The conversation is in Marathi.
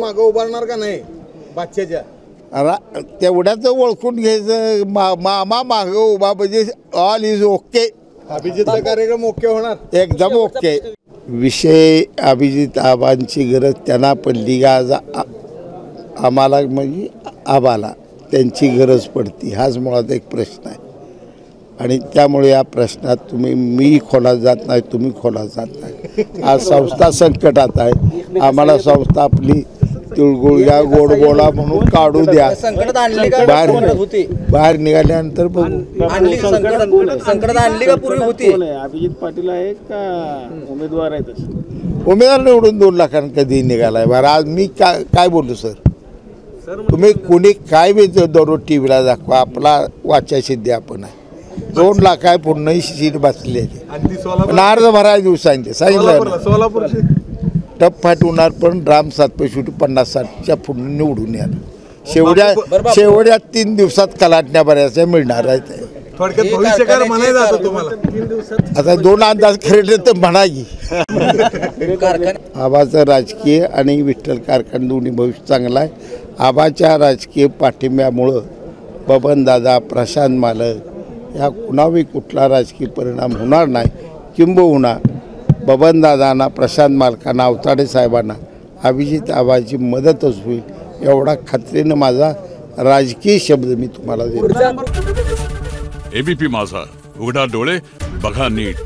मागं उभारणार का नाही बादशाच्या तेवढ्याच ओळखून घ्यायचं मामा मागं उभा म्हणजे ऑल इज ओके. अभिजितचा कार्यक्रम ओके होणार एकदम ओके. विषय अभिजित आबांची गरज त्यांना पडली का आज आम्हाला म्हणजे आबाला त्यांची गरज पडती हाच मुळात एक प्रश्न आहे. आणि त्यामुळे या प्रश्नात मी खोलात जात नाही, तुम्ही खोलात जात नाही. आज संस्था संकटात आहे. आम्हाला संस्था आपली तिळगुळ या गोड बोला म्हणून काढू द्या. बाहेर निघाल्यानंतर बघू. संकटात आणली का पूर्वी होती? अभिजित पाटील आहेत का उमेदवार आहेत? उमेदवार निवडून 2 लाखांनी कधी निघालाय. बरं आज मी काय बोलू सर? तुम्ही कोणी काय बी दररोज टी व्हीला दाखवा, आपला वाचा सिद्धी आपण आहे. 2 लाख आहे पूर्ण सीट बसली आहे. अर्ज भरायला दिवस सांगितलं टप फाट होणार. पण राम सातपुते 50-60च्या पुढे निवडून येणार. शेवट्या 3 दिवसात कलाटण्या बऱ्याचशा मिळणार आहेत. थोडक्यात भविष्यकार म्हणायचं आता तुम्हाला. आता 2 अंदाज खरेदी तर म्हणा की. आबाचं राजकीय आणि विठ्ठल कारखाना दोन्ही भविष्य चांगलं आहे. आबाच्या राजकीय पाठिंब्यामुळं बबनदादा, प्रशांत मालक या कुणाही कुठला राजकीय परिणाम होणार नाही. किंबहुना बबनदादांना, प्रशांत मालकांना, अवताडे साहेबांना अभिजित आबाची मदतच होईल एवढा खात्रीनं माझा राजकीय शब्द मी तुम्हाला देतो. एबीपी माझा, उघडा डोळे बघा नीट.